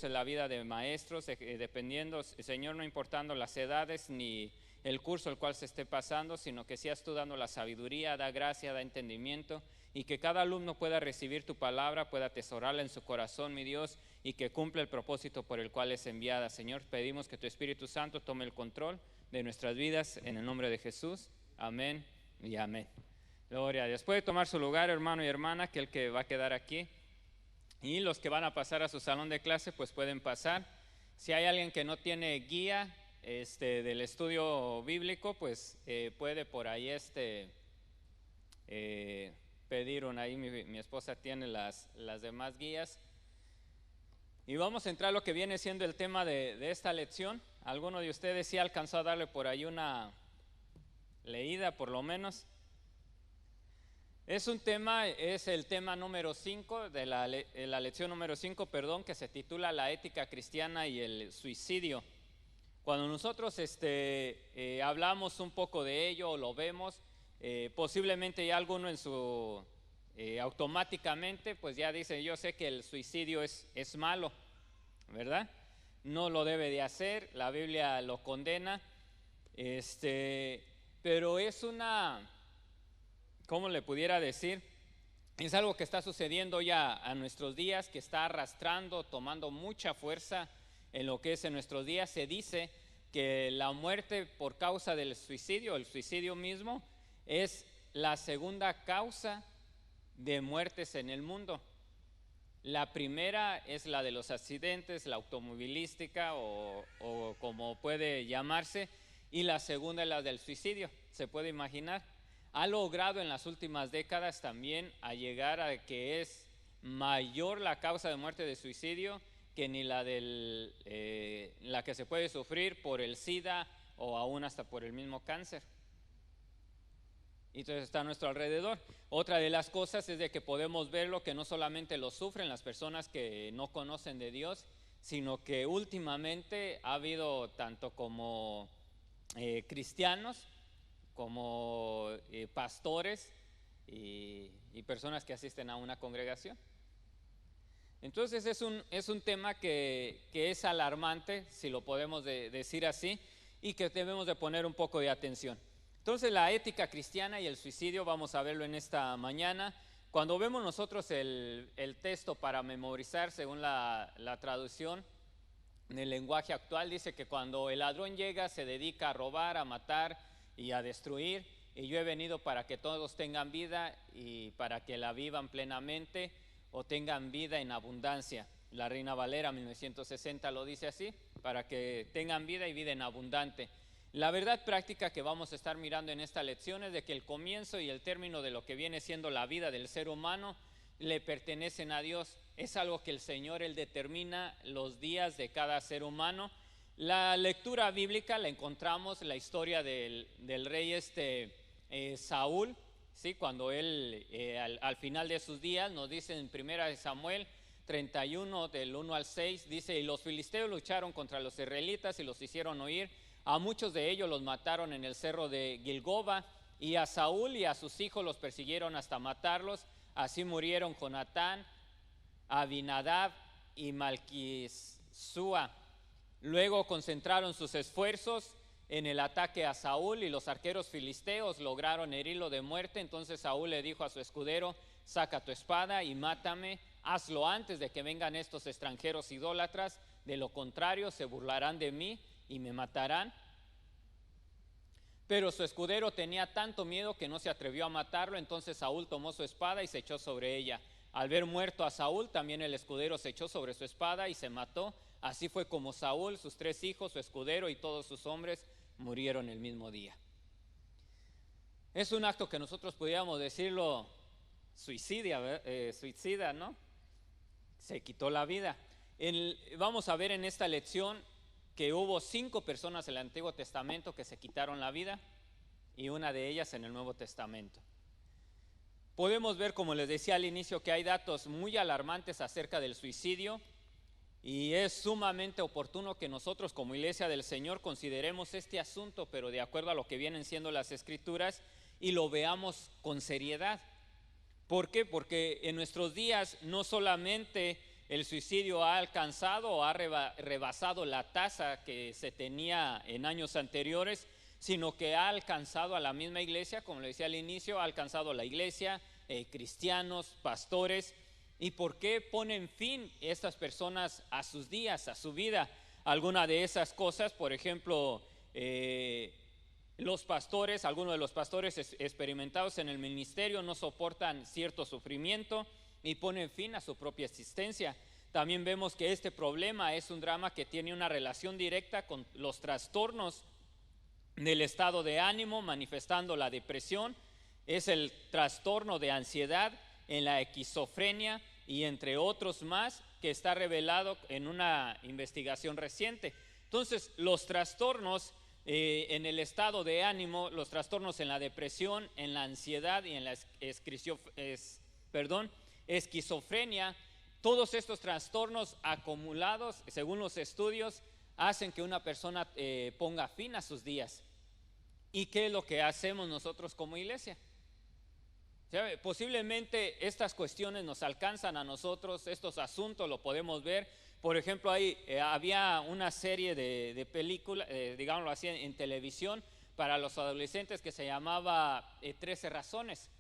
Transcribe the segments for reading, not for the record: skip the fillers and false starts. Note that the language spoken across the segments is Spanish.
uses la vida de maestros, dependiendo, Señor, no importando las edades ni el curso el cual se esté pasando, sino que seas tú dando la sabiduría, da gracia, da entendimiento, y que cada alumno pueda recibir tu palabra, pueda atesorarla en su corazón, mi Dios, y que cumpla el propósito por el cual es enviada. Señor, pedimos que tu Espíritu Santo tome el control de nuestras vidas, en el nombre de Jesús. Amén y amén. Gloria a Dios. Puede tomar su lugar, hermano y hermana, que el que va a quedar aquí. Y los que van a pasar a su salón de clase, pues pueden pasar. Si hay alguien que no tiene guía del estudio bíblico, pues puede por ahí pedir una. Ahí mi esposa tiene las demás guías. Y vamos a entrar a lo que viene siendo el tema de esta lección. ¿Alguno de ustedes sí alcanzó a darle por ahí una leída, por lo menos? Es el tema número 5 de la lección número 5, que se titula La ética cristiana y el suicidio. Cuando nosotros hablamos un poco de ello o lo vemos, posiblemente ya alguno en su automáticamente pues ya dice: yo sé que el suicidio es malo, ¿verdad? No lo debe de hacer, la Biblia lo condena, pero es ¿cómo le pudiera decir? Es algo que está sucediendo ya a nuestros días, que está arrastrando, tomando mucha fuerza en lo que es en nuestros días. Se dice que la muerte por causa del suicidio, el suicidio mismo, es la segunda causa de muertes en el mundo. La primera es la de los accidentes, la automovilística o como puede llamarse, y la segunda es la del suicidio. ¿Se puede imaginar? Ha logrado en las últimas décadas también a llegar a que es mayor la causa de muerte de suicidio que ni la que se puede sufrir por el SIDA o aún hasta por el mismo cáncer. Entonces está a nuestro alrededor. Otra de las cosas es de que podemos verlo, que no solamente lo sufren las personas que no conocen de Dios, sino que últimamente ha habido tanto como cristianos como pastores y personas que asisten a una congregación. Entonces es un tema que es alarmante, si lo podemos decir así, y que debemos de poner un poco de atención. Entonces la ética cristiana y el suicidio vamos a verlo en esta mañana. Cuando vemos nosotros el texto para memorizar según la traducción en el lenguaje actual, dice que cuando el ladrón llega se dedica a robar, a matar y a destruir, y yo he venido para que todos tengan vida y para que la vivan plenamente o tengan vida en abundancia. La Reina Valera 1960 lo dice así: para que tengan vida y vida en abundante. La verdad práctica que vamos a estar mirando en esta lección es de que el comienzo y el término de lo que viene siendo la vida del ser humano le pertenecen a Dios. Es algo que el Señor, Él determina los días de cada ser humano. La lectura bíblica la encontramos en la historia del rey Saúl, ¿sí? Cuando él al final de sus días, nos dice en 1 Samuel 31 del 1 al 6, dice: y los filisteos lucharon contra los israelitas y los hicieron huir. A muchos de ellos los mataron en el cerro de Gilboa, y a Saúl y a sus hijos los persiguieron hasta matarlos. Así murieron Jonatán, Abinadab y Malquisúa. Luego concentraron sus esfuerzos en el ataque a Saúl, y los arqueros filisteos lograron herirlo de muerte. Entonces Saúl le dijo a su escudero: saca tu espada y mátame, hazlo antes de que vengan estos extranjeros idólatras, de lo contrario se burlarán de mí y me matarán. Pero su escudero tenía tanto miedo que no se atrevió a matarlo. Entonces Saúl tomó su espada y se echó sobre ella. Al ver muerto a Saúl, también el escudero se echó sobre su espada y se mató. Así fue como Saúl, sus 3 hijos, su escudero y todos sus hombres murieron el mismo día. Es un acto que nosotros pudiéramos decirlo suicida, ¿no? Se quitó la vida. Vamos a ver en esta lección que hubo 5 personas en el Antiguo Testamento que se quitaron la vida, y una de ellas en el Nuevo Testamento. Podemos ver, como les decía al inicio, que hay datos muy alarmantes acerca del suicidio, y es sumamente oportuno que nosotros como Iglesia del Señor consideremos este asunto, pero de acuerdo a lo que vienen siendo las Escrituras, y lo veamos con seriedad. ¿Por qué? Porque en nuestros días no solamente el suicidio ha alcanzado o ha rebasado la tasa que se tenía en años anteriores, sino que ha alcanzado a la misma iglesia, como le decía al inicio, ha alcanzado a la iglesia, cristianos, pastores. ¿Y por qué ponen fin estas personas a sus días, a su vida? Alguna de esas cosas, por ejemplo, los pastores, algunos de los pastores experimentados en el ministerio no soportan cierto sufrimiento y ponen fin a su propia existencia. También vemos que este problema es un drama que tiene una relación directa con los trastornos del estado de ánimo, manifestando la depresión. Es el trastorno de ansiedad, en la esquizofrenia y entre otros más, que está revelado en una investigación reciente. Entonces, los trastornos en el estado de ánimo, los trastornos en la depresión, en la ansiedad y en la esquizofrenia, todos estos trastornos acumulados, según los estudios, hacen que una persona ponga fin a sus días. ¿Y qué es lo que hacemos nosotros como iglesia? Posiblemente estas cuestiones nos alcanzan a nosotros, estos asuntos lo podemos ver. Por ejemplo, había una serie de películas, digámoslo así, en televisión para los adolescentes que se llamaba 13 razones.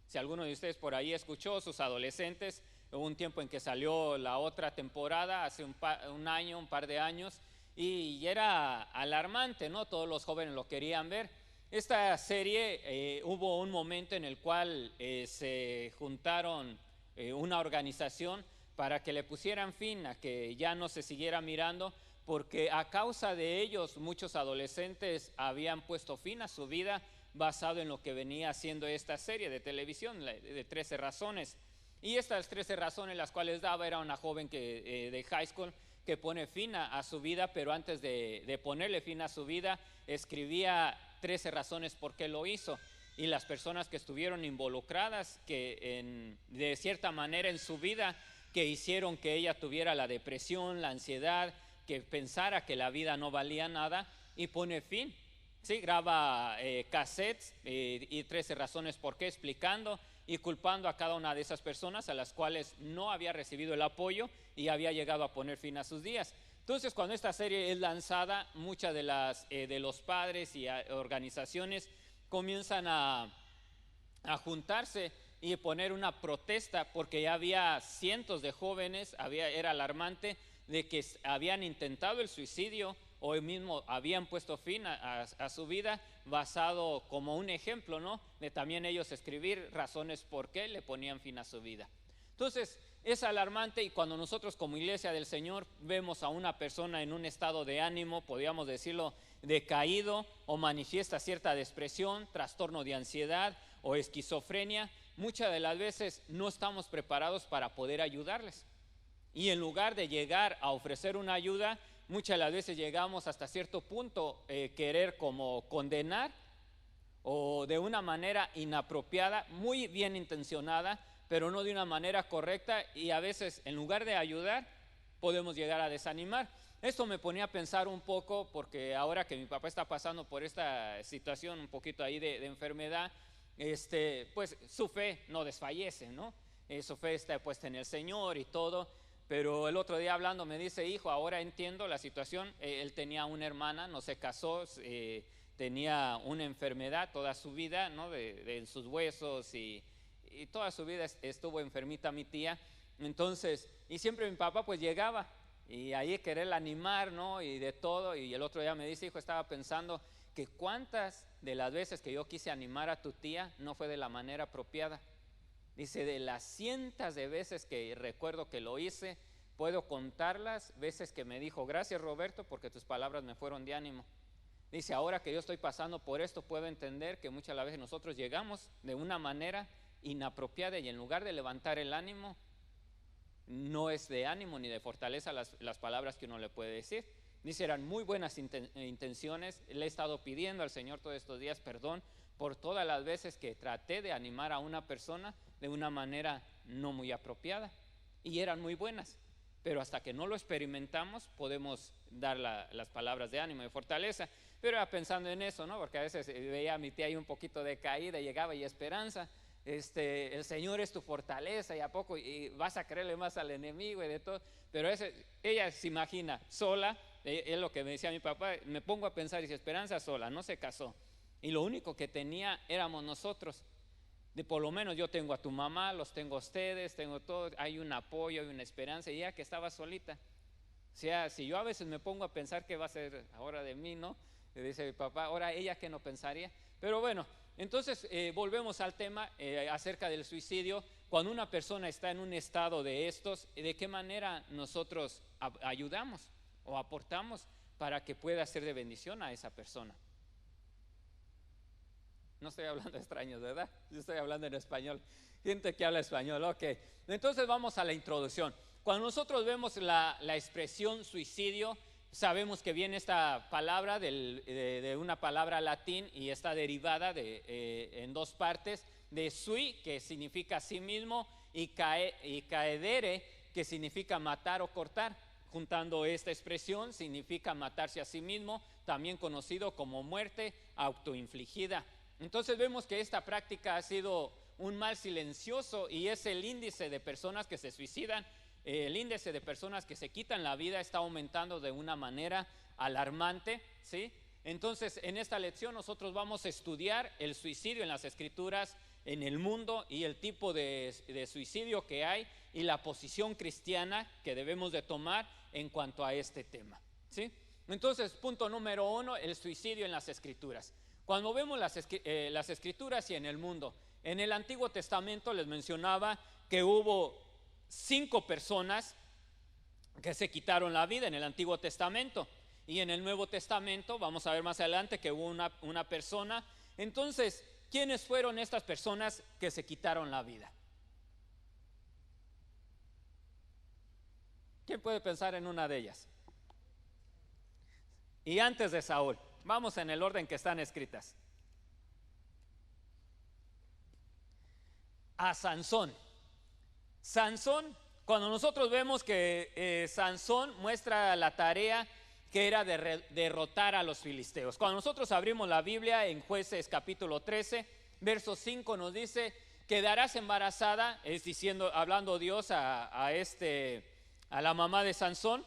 Si alguno de ustedes por ahí escuchó, sus adolescentes, hubo un tiempo en que salió la otra temporada, hace un par de años, y era alarmante, ¿no? Todos los jóvenes lo querían ver. Esta serie hubo un momento en el cual se juntaron una organización para que le pusieran fin a que ya no se siguiera mirando, porque a causa de ellos muchos adolescentes habían puesto fin a su vida basado en lo que venía haciendo esta serie de televisión de 13 razones. Y estas 13 razones las cuales daba era una joven de high school que pone fin a su vida, pero antes de ponerle fin a su vida escribía 13 razones por qué lo hizo. Y las personas que estuvieron involucradas, que de cierta manera en su vida, que hicieron que ella tuviera la depresión, la ansiedad, que pensara que la vida no valía nada, y pone fin. Sí, graba cassettes y 13 razones por qué, explicando y culpando a cada una de esas personas a las cuales no había recibido el apoyo y había llegado a poner fin a sus días. Entonces, cuando esta serie es lanzada, muchas de los padres y organizaciones comienzan a juntarse y poner una protesta, porque ya había cientos de jóvenes, era alarmante, de que habían intentado el suicidio o mismo habían puesto fin a su vida, basado como un ejemplo, ¿no? De también ellos escribir razones por qué le ponían fin a su vida. Entonces, es alarmante, y cuando nosotros como iglesia del Señor vemos a una persona en un estado de ánimo, podríamos decirlo, decaído, o manifiesta cierta depresión, trastorno de ansiedad o esquizofrenia, muchas de las veces no estamos preparados para poder ayudarles. Y en lugar de llegar a ofrecer una ayuda, muchas de las veces llegamos hasta cierto punto querer como condenar, o de una manera inapropiada, muy bien intencionada, pero no de una manera correcta, y a veces en lugar de ayudar podemos llegar a desanimar. Esto me ponía a pensar un poco, porque ahora que mi papá está pasando por esta situación un poquito ahí de enfermedad, pues su fe no desfallece, ¿no? Su fe está puesta en el Señor y todo. Pero el otro día hablando me dice: hijo, ahora entiendo la situación. Él tenía una hermana, no se casó, tenía una enfermedad toda su vida, ¿no? de sus huesos, y toda su vida estuvo enfermita mi tía. Entonces, y siempre mi papá pues llegaba y ahí quererla animar, ¿no? Y de todo. Y el otro día me dice: hijo, estaba pensando que cuántas de las veces que yo quise animar a tu tía no fue de la manera apropiada. Dice: de las cientos de veces que recuerdo que lo hice, puedo contarlas veces que me dijo: gracias, Roberto, porque tus palabras me fueron de ánimo. Dice: ahora que yo estoy pasando por esto, puedo entender que muchas de las veces nosotros llegamos de una manera inapropiada, y en lugar de levantar el ánimo, no es de ánimo ni de fortaleza las palabras que uno le puede decir. Dice: eran muy buenas intenciones, le he estado pidiendo al Señor todos estos días perdón por todas las veces que traté de animar a una persona de una manera no muy apropiada, y eran muy buenas, pero hasta que no lo experimentamos podemos dar las palabras de ánimo, de fortaleza. Pero era pensando en eso, ¿no? Porque a veces veía a mi tía ahí un poquito decaída, llegaba y esperanza. el Señor es tu fortaleza y a poco y vas a creerle más al enemigo y de todo. Pero ella se imagina sola, es lo que me decía mi papá, me pongo a pensar, dice, Esperanza sola, no se casó. Y lo único que tenía éramos nosotros. Por lo menos yo tengo a tu mamá, los tengo a ustedes, tengo todo, hay un apoyo, hay una esperanza. Y ella que estaba solita. O sea, si yo a veces me pongo a pensar qué va a ser ahora de mí, ¿no? Le dice mi papá, ahora ella que no pensaría. Pero bueno, entonces volvemos al tema acerca del suicidio. Cuando una persona está en un estado de estos, ¿de qué manera nosotros ayudamos o aportamos para que pueda ser de bendición a esa persona? No estoy hablando extraños, ¿verdad? Yo estoy hablando en español. Gente que habla español, ok. Entonces vamos a la introducción. Cuando nosotros vemos la expresión suicidio, sabemos que viene esta palabra de una palabra latín y está derivada en dos partes, de sui, que significa a sí mismo, y caedere, que significa matar o cortar. Juntando esta expresión significa matarse a sí mismo, también conocido como muerte autoinfligida. Entonces vemos que esta práctica ha sido un mal silencioso y es el índice de personas que se suicidan. El índice de personas que se quitan la vida está aumentando de una manera alarmante, ¿sí? Entonces en esta lección nosotros vamos a estudiar el suicidio en las escrituras, en el mundo, y el tipo de suicidio que hay y la posición cristiana que debemos de tomar en cuanto a este tema, ¿sí? Entonces, punto número 1, el suicidio en las escrituras. Cuando vemos las escrituras y en el mundo, en el Antiguo Testamento les mencionaba que hubo 5 personas que se quitaron la vida en el Antiguo Testamento, y en el Nuevo Testamento vamos a ver más adelante que hubo una persona. Entonces, ¿quiénes fueron estas personas que se quitaron la vida? ¿Quién puede pensar en una de ellas? Y antes de Saúl, vamos en el orden que están escritas. A Sansón. Sansón, cuando nosotros vemos que Sansón muestra la tarea que era de derrotar a los filisteos. Cuando nosotros abrimos la Biblia en Jueces capítulo 13, verso 5 nos dice, quedarás embarazada, es diciendo, hablando Dios a la mamá de Sansón,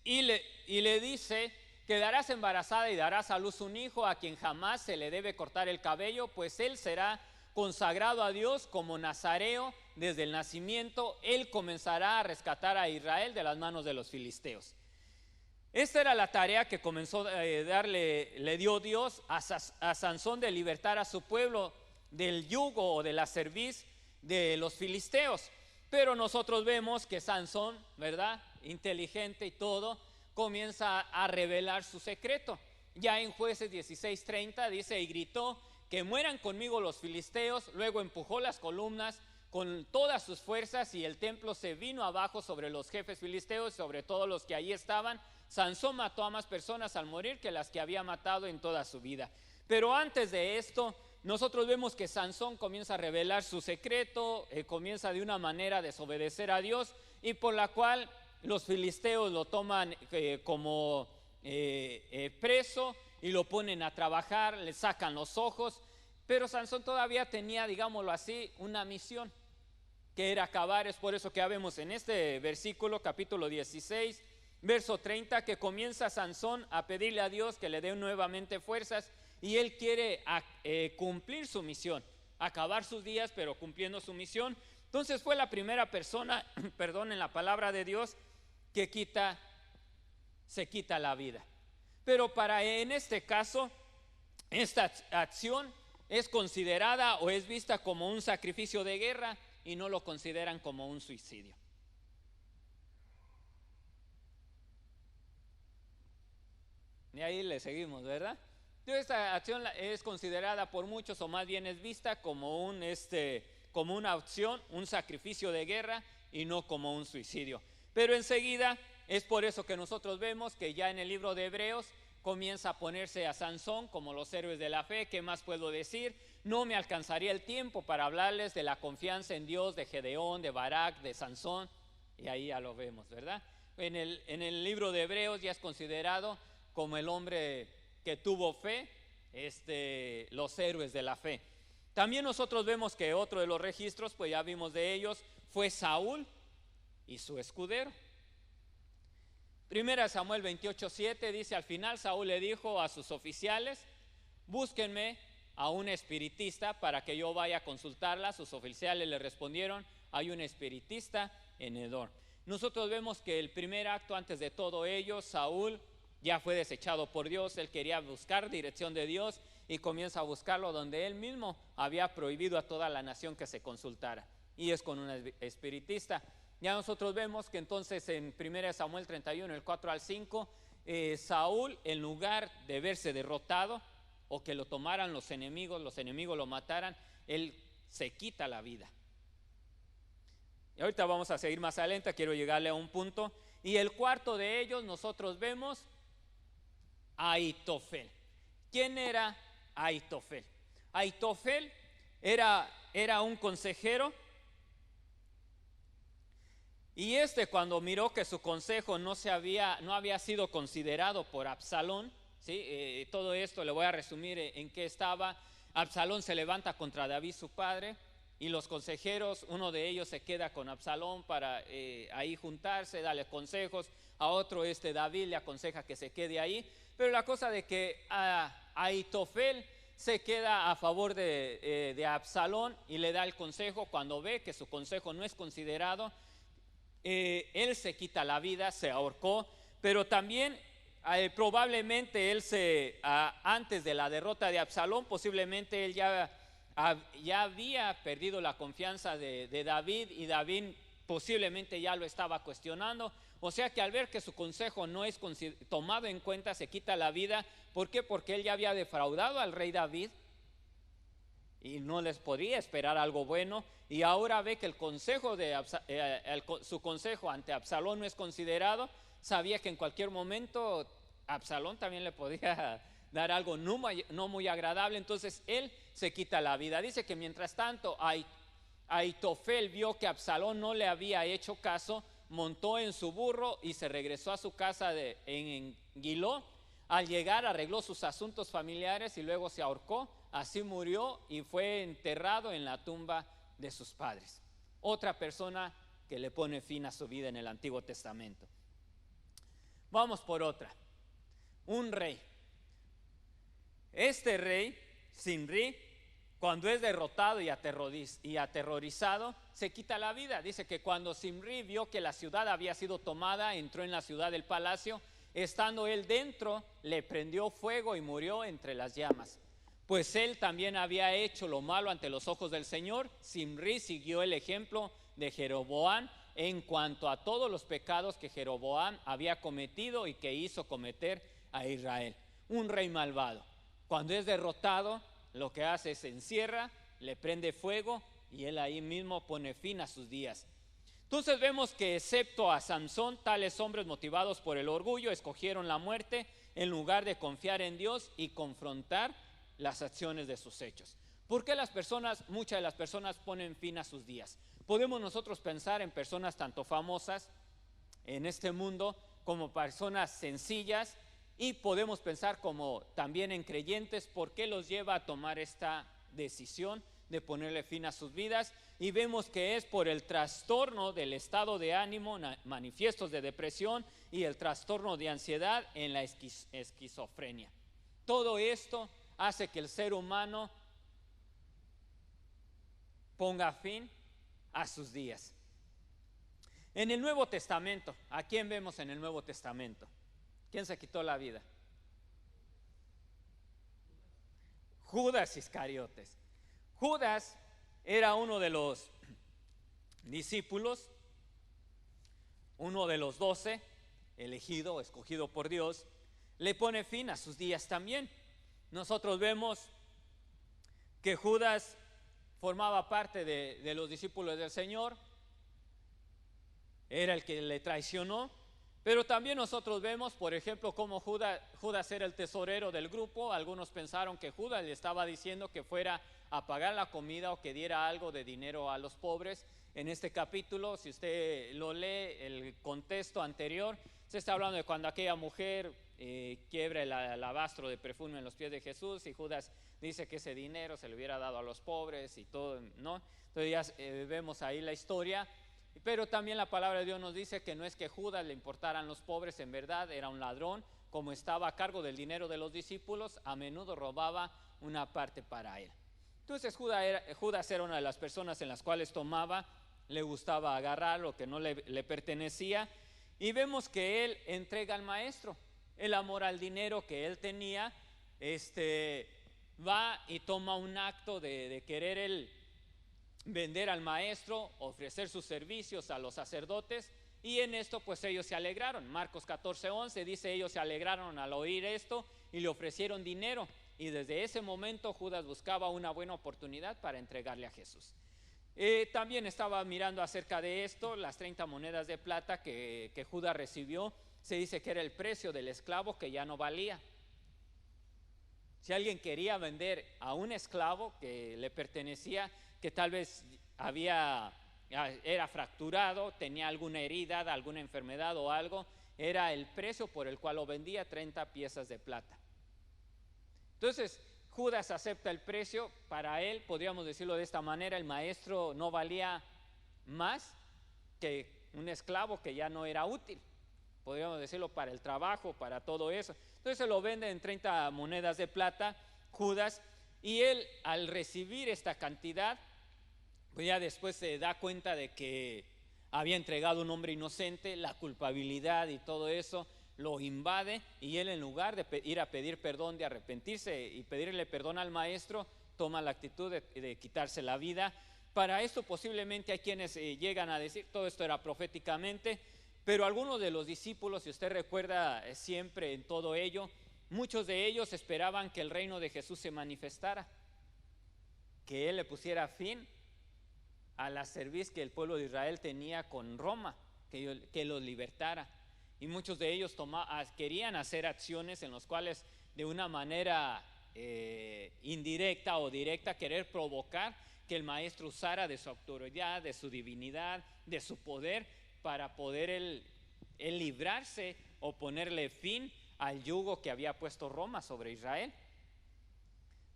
y le dice, quedarás embarazada y darás a luz un hijo a quien jamás se le debe cortar el cabello, pues él será consagrado a Dios como nazareo desde el nacimiento. Él comenzará a rescatar a Israel de las manos de los filisteos. Esta era la tarea que comenzó le dio Dios a Sansón, de libertar a su pueblo del yugo o de la cerviz de los filisteos. Pero nosotros vemos que Sansón, ¿verdad?, inteligente y todo, comienza a revelar su secreto. Ya en Jueces 16:30 dice, y gritó, que mueran conmigo los filisteos. Luego empujó las columnas con todas sus fuerzas y el templo se vino abajo sobre los jefes filisteos, sobre todos los que allí estaban. Sansón mató a más personas al morir que las que había matado en toda su vida. Pero antes de esto, nosotros vemos que Sansón comienza a revelar su secreto, comienza de una manera a desobedecer a Dios, y por la cual los filisteos lo toman como preso y lo ponen a trabajar, le sacan los ojos. Pero Sansón todavía tenía, digámoslo así, una misión, que era acabar. Es por eso que vemos en este versículo, capítulo 16, verso 30, que comienza Sansón a pedirle a Dios que le dé nuevamente fuerzas, y él quiere cumplir su misión, acabar sus días, pero cumpliendo su misión. Entonces fue la primera persona, perdón, en la palabra de Dios que se quita la vida. Pero en este caso, esta acción es considerada o es vista como un sacrificio de guerra y no lo consideran como un suicidio. Y ahí le seguimos, ¿verdad? Entonces, esta acción es considerada por muchos, o más bien es vista como como una opción, un sacrificio de guerra y no como un suicidio. Pero enseguida es por eso que nosotros vemos que ya en el libro de Hebreos comienza a ponerse a Sansón como los héroes de la fe. ¿Qué más puedo decir? No me alcanzaría el tiempo para hablarles de la confianza en Dios de Gedeón, de Barak, de Sansón, y ahí ya lo vemos, ¿verdad? En el libro de Hebreos ya es considerado como el hombre que tuvo fe, los héroes de la fe. También nosotros vemos que otro de los registros, pues ya vimos de ellos, fue Saúl y su escudero. Primera Samuel 28:7 dice: al final Saúl le dijo a sus oficiales: búsquenme a un espiritista para que yo vaya a consultarla. Sus oficiales le respondieron: hay un espiritista en Endor. Nosotros vemos que el primer acto antes de todo ello, Saúl ya fue desechado por Dios. Él quería buscar dirección de Dios y comienza a buscarlo donde él mismo había prohibido a toda la nación que se consultara, y es con un espiritista. Ya nosotros vemos que entonces en 1 Samuel 31, el 4 al 5, Saúl, en lugar de verse derrotado o que lo tomaran los enemigos lo mataran, él se quita la vida. Y ahorita vamos a seguir más adelante, quiero llegarle a un punto. Y el cuarto de ellos nosotros vemos a Ahitofel. ¿Quién era Ahitofel? Ahitofel era un consejero, y cuando miró que su consejo no había sido considerado por Absalón, ¿sí? Todo esto le voy a resumir en qué estaba. Absalón se levanta contra David su padre, y los consejeros, uno de ellos se queda con Absalón para ahí juntarse, darle consejos. A otro David le aconseja que se quede ahí, pero la cosa de que Ahitofel se queda a favor de Absalón y le da el consejo. Cuando ve que su consejo no es considerado, él se quita la vida, se ahorcó. Pero también probablemente antes de la derrota de Absalón, posiblemente él ya había perdido la confianza de David, y David posiblemente ya lo estaba cuestionando. O sea que al ver que su consejo no es tomado en cuenta, se quita la vida. ¿Por qué? Porque él ya había defraudado al rey David y no les podía esperar algo bueno, y ahora ve que su consejo ante Absalón no es considerado. Sabía que en cualquier momento Absalón también le podía dar algo no muy agradable, entonces él se quita la vida. Dice que mientras tanto Ahitofel vio que Absalón no le había hecho caso, montó en su burro y se regresó a su casa en Giló. Al llegar arregló sus asuntos familiares y luego se ahorcó. Así murió y fue enterrado en la tumba de sus padres. Otra persona que le pone fin a su vida en el Antiguo Testamento. Vamos por otra. Un rey. Este rey, Zimri, cuando es derrotado y aterrorizado, se quita la vida. Dice que cuando Zimri vio que la ciudad había sido tomada, entró en la ciudad del palacio. Estando él dentro, le prendió fuego y murió entre las llamas. Pues él también había hecho lo malo ante los ojos del Señor. Zimri siguió el ejemplo de Jeroboam en cuanto a todos los pecados que Jeroboam había cometido y que hizo cometer a Israel. Un rey malvado. Cuando es derrotado, lo que hace es se encierra, le prende fuego y él ahí mismo pone fin a sus días. Entonces vemos que excepto a Samsón, tales hombres motivados por el orgullo escogieron la muerte en lugar de confiar en Dios y confrontar las acciones de sus hechos. ¿Por qué muchas de las personas ponen fin a sus días? Podemos nosotros pensar en personas tanto famosas en este mundo como personas sencillas, y podemos pensar como también en creyentes. ¿Por qué los lleva a tomar esta decisión de ponerle fin a sus vidas? Y vemos que es por el trastorno del estado de ánimo, manifiestos de depresión y el trastorno de ansiedad en la esquizofrenia. Todo esto hace que el ser humano ponga fin a sus días. En el Nuevo Testamento, ¿a quién vemos en el Nuevo Testamento? ¿Quién se quitó la vida? Judas Iscariotes. Judas era uno de los discípulos, uno de los 12, escogido por Dios. Le pone fin a sus días también. Nosotros vemos que Judas formaba parte de los discípulos del Señor, era el que le traicionó. Pero también nosotros vemos, por ejemplo, cómo Judas era el tesorero del grupo. Algunos pensaron que Judas le estaba diciendo que fuera a pagar la comida o que diera algo de dinero a los pobres. En este capítulo, si usted lo lee, el contexto anterior, Se está hablando de cuando aquella mujer quiebra el alabastro de perfume en los pies de Jesús y Judas dice que ese dinero se le hubiera dado a los pobres y todo, ¿no? Entonces ya vemos ahí la historia, pero también la palabra de Dios nos dice que no es que Judas le importaran los pobres, en verdad era un ladrón, como estaba a cargo del dinero de los discípulos, a menudo robaba una parte para él. Entonces Judas era una de las personas en las cuales tomaba, le gustaba agarrar lo que no le pertenecía, y vemos que él entrega al maestro. El amor al dinero que él tenía, va y toma un acto de querer él vender al maestro, ofrecer sus servicios a los sacerdotes, y en esto pues ellos se alegraron. Marcos 14:11 dice: ellos se alegraron al oír esto y le ofrecieron dinero, y desde ese momento Judas buscaba una buena oportunidad para entregarle a Jesús. También estaba mirando acerca de esto, las 30 monedas de plata que Judas recibió, se dice que era el precio del esclavo que ya no valía. Si alguien quería vender a un esclavo que le pertenecía, que tal vez era fracturado, tenía alguna herida, alguna enfermedad o algo, era el precio por el cual lo vendía, 30 piezas de plata. Entonces Judas acepta el precio. Para él, podríamos decirlo de esta manera, el maestro no valía más que un esclavo que ya no era útil, podríamos decirlo, para el trabajo, para todo eso. Entonces se lo vende en 30 monedas de plata Judas, y él, al recibir esta cantidad, pues ya después se da cuenta de que había entregado a un hombre inocente, la culpabilidad y todo eso lo invade, y él, en lugar de ir a pedir perdón, de arrepentirse y pedirle perdón al maestro, toma la actitud de quitarse la vida. Para esto posiblemente hay quienes llegan a decir, todo esto era proféticamente, pero algunos de los discípulos, si usted recuerda siempre en todo ello, muchos de ellos esperaban que el reino de Jesús se manifestara, que él le pusiera fin a la cerviz que el pueblo de Israel tenía con Roma, que los libertara. Y muchos de ellos querían hacer acciones en las cuales, de una manera indirecta o directa, querer provocar que el maestro usara de su autoridad, de su divinidad, de su poder, para poder él librarse o ponerle fin al yugo que había puesto Roma sobre Israel.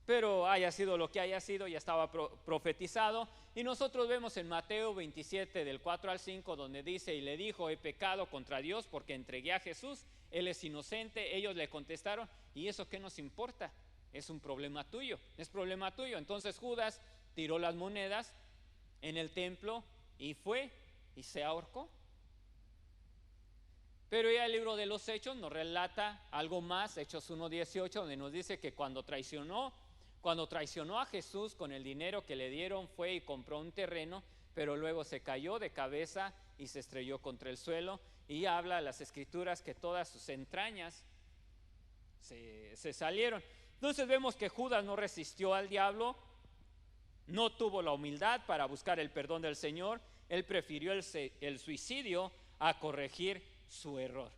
Pero haya sido lo que haya sido, ya estaba profetizado. Y nosotros vemos en Mateo 27 del 4 al 5, donde dice: y le dijo: he pecado contra Dios porque entregué a Jesús, él es inocente. Ellos le contestaron: ¿y eso qué nos importa? Es un problema tuyo, es problema tuyo. Entonces Judas tiró las monedas en el templo y fue y se ahorcó. Pero ya el libro de los Hechos nos relata algo más, Hechos 1:18, donde nos dice que cuando traicionó a Jesús con el dinero que le dieron, fue y compró un terreno, pero luego se cayó de cabeza y se estrelló contra el suelo. Y habla las escrituras que todas sus entrañas se salieron. Entonces vemos que Judas no resistió al diablo, no tuvo la humildad para buscar el perdón del Señor. Él prefirió el suicidio a corregir su error.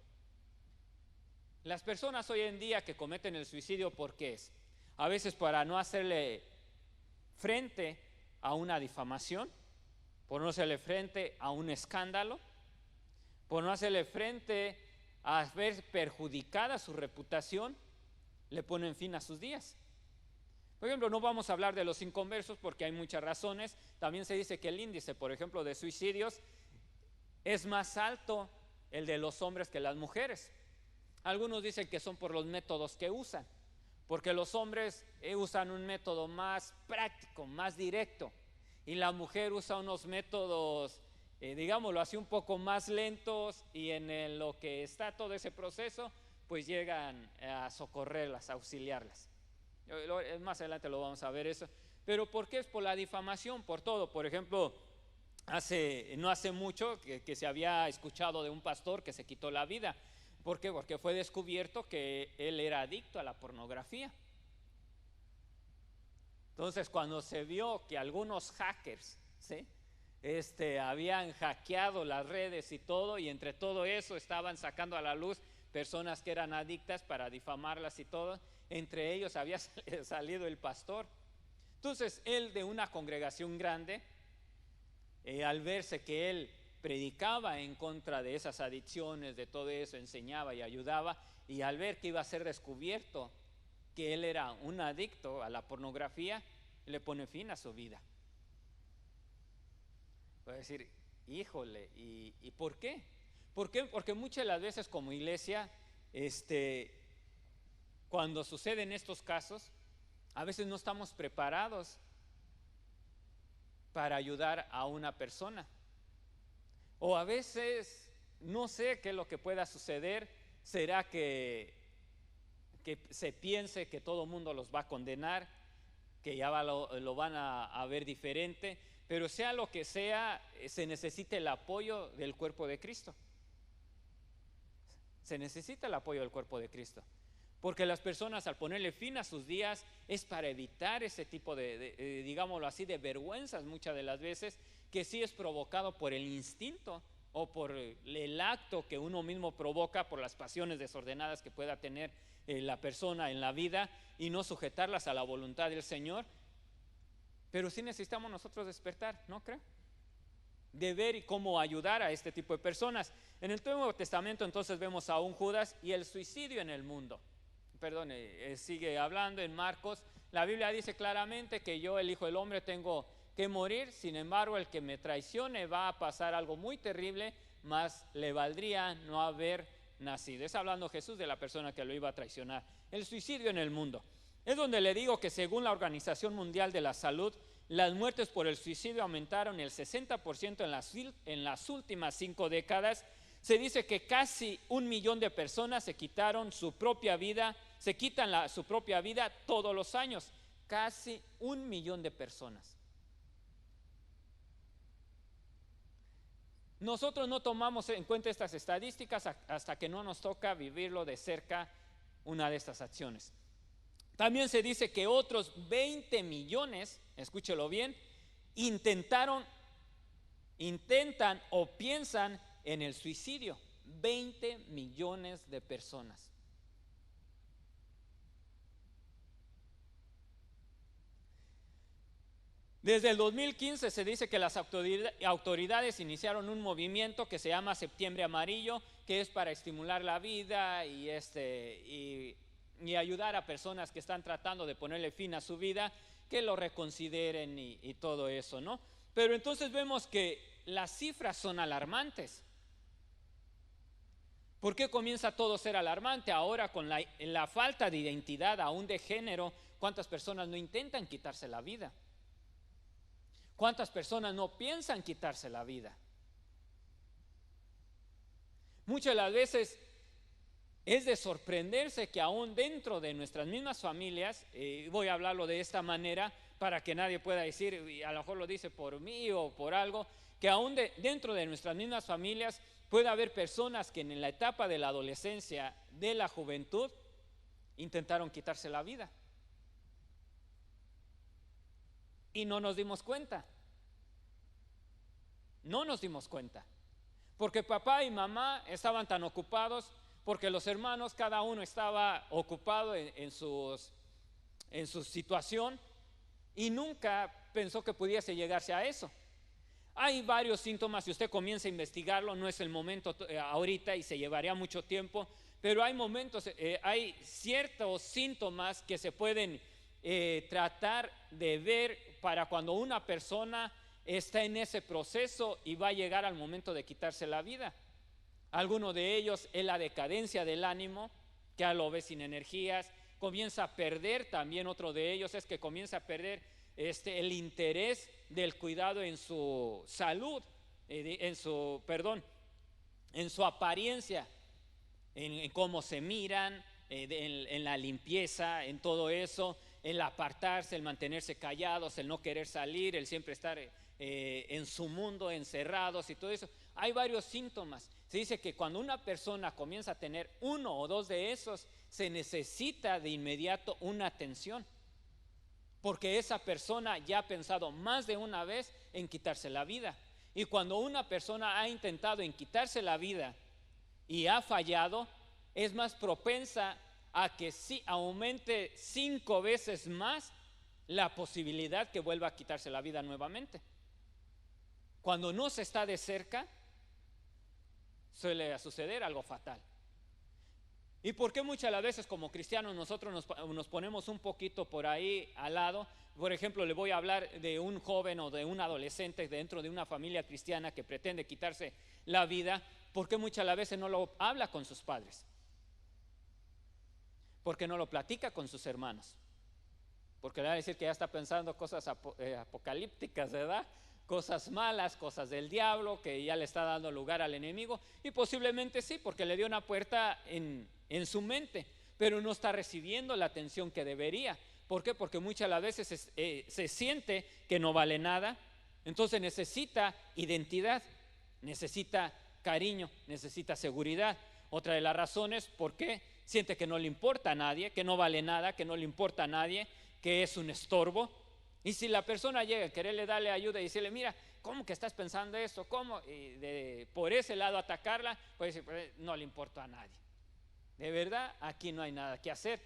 Las personas hoy en día que cometen el suicidio, ¿por qué es? A veces para no hacerle frente a una difamación, por no hacerle frente a un escándalo, por no hacerle frente a ver perjudicada su reputación, le ponen fin a sus días. Por ejemplo, no vamos a hablar de los inconversos porque hay muchas razones. También se dice que el índice, por ejemplo, de suicidios es más alto el de los hombres que las mujeres. Algunos dicen que son por los métodos que usan, porque los hombres usan un método más práctico, más directo, y la mujer usa unos métodos, digámoslo así, un poco más lentos, y en lo que está todo ese proceso, pues llegan a socorrerlas, a auxiliarlas. Más adelante lo vamos a ver eso. Pero ¿por qué? Es por la difamación, por todo. Por ejemplo, no hace mucho que se había escuchado de un pastor que se quitó la vida. ¿Por qué? Porque fue descubierto que él era adicto a la pornografía. Entonces, cuando se vio que algunos hackers, ¿sí?, habían hackeado las redes y todo, y entre todo eso estaban sacando a la luz personas que eran adictas para difamarlas y todo, entre ellos había salido el pastor. Entonces él, de una congregación grande, al verse que él predicaba en contra de esas adicciones, de todo eso, enseñaba y ayudaba, y al ver que iba a ser descubierto que él era un adicto a la pornografía, le pone fin a su vida. Voy a decir, híjole, ¿y por qué? ¿Por qué? Porque muchas de las veces como iglesia, cuando suceden estos casos, a veces no estamos preparados para ayudar a una persona. O a veces, no sé qué es lo que pueda suceder. ¿Será que se piense que todo el mundo los va a condenar, que ya lo van a ver diferente? Pero sea lo que sea, se necesita el apoyo del cuerpo de Cristo. Se necesita el apoyo del cuerpo de Cristo. Porque las personas, al ponerle fin a sus días, es para evitar ese tipo de digámoslo así, de vergüenzas muchas de las veces, que sí es provocado por el instinto o por el acto que uno mismo provoca, por las pasiones desordenadas que pueda tener la persona en la vida, y no sujetarlas a la voluntad del Señor. Pero sí necesitamos nosotros despertar, ¿no cree? De ver y cómo ayudar a este tipo de personas. En el Nuevo Testamento entonces vemos a un Judas y el suicidio en el mundo. Perdón, sigue hablando en Marcos. La Biblia dice claramente que yo, el Hijo del Hombre, tengo que morir. Sin embargo, el que me traicione va a pasar algo muy terrible, más le valdría no haber nacido. Es hablando Jesús de la persona que lo iba a traicionar. El suicidio en el mundo. Es donde le digo que según la Organización Mundial de la Salud, las muertes por el suicidio aumentaron el 60% en las últimas 5 décadas. Se dice que casi 1 millón de personas se quitan su propia vida todos los años. Casi 1 millón de personas. Nosotros no tomamos en cuenta estas estadísticas hasta que no nos toca vivirlo de cerca, una de estas acciones. También se dice que otros 20 millones, escúchelo bien, intentan o piensan en el suicidio. 20 millones de personas. Desde el 2015 se dice que las autoridades iniciaron un movimiento que se llama Septiembre Amarillo, que es para estimular la vida y ayudar a personas que están tratando de ponerle fin a su vida, que lo reconsideren y todo eso, ¿no? Pero entonces vemos que las cifras son alarmantes. ¿Por qué comienza todo a ser alarmante? Ahora con la falta de identidad aún de género, ¿cuántas personas no intentan quitarse la vida? ¿Cuántas personas no piensan quitarse la vida? Muchas de las veces es de sorprenderse que aún dentro de nuestras mismas familias, voy a hablarlo de esta manera para que nadie pueda decir, y a lo mejor lo dice por mí o por algo, que aún dentro de nuestras mismas familias puede haber personas que en la etapa de la adolescencia, de la juventud, intentaron quitarse la vida. Y no nos dimos cuenta. No nos dimos cuenta. Porque papá y mamá estaban tan ocupados, porque los hermanos, cada uno estaba ocupado en su situación, y nunca pensó que pudiese llegarse a eso. Hay varios síntomas, si usted comienza a investigarlo, no es el momento ahorita y se llevaría mucho tiempo, pero hay momentos, hay ciertos síntomas que se pueden tratar de ver para cuando una persona está en ese proceso y va a llegar al momento de quitarse la vida. Alguno de ellos es la decadencia del ánimo, que ya lo ve sin energías, comienza a perder. También otro de ellos es que comienza a perder el interés del cuidado en su salud, en su apariencia, en cómo se miran, en la limpieza, en todo eso, el apartarse, el mantenerse callados, el no querer salir, el siempre estar en su mundo, encerrados y todo eso. Hay varios síntomas. Se dice que cuando una persona comienza a tener uno o dos de esos, se necesita de inmediato una atención, porque esa persona ya ha pensado más de una vez en quitarse la vida. Y cuando una persona ha intentado en quitarse la vida y ha fallado, es más propensa a que sí aumente 5 veces más la posibilidad que vuelva a quitarse la vida nuevamente. Cuando no se está de cerca, suele suceder algo fatal. ¿Y por qué muchas las veces como cristianos nosotros nos ponemos un poquito por ahí al lado? Por ejemplo, le voy a hablar de un joven o de un adolescente dentro de una familia cristiana que pretende quitarse la vida. ¿Por qué muchas las veces no lo habla con sus padres? Porque no lo platica con sus hermanos. Porque le va a decir que ya está pensando cosas apocalípticas, ¿verdad? Cosas malas, cosas del diablo, que ya le está dando lugar al enemigo. Y posiblemente sí, porque le dio una puerta en su mente, pero no está recibiendo la atención que debería. ¿Por qué? Porque muchas las veces se siente que no vale nada. Entonces necesita identidad, necesita cariño, necesita seguridad. Otra de las razones por qué siente que no le importa a nadie, que no vale nada, que no le importa a nadie, que es un estorbo. Y si la persona llega a quererle darle ayuda y decirle, mira, ¿cómo que estás pensando esto? ¿Cómo? Y por ese lado atacarla, pues no le importa a nadie. De verdad, aquí no hay nada que hacer.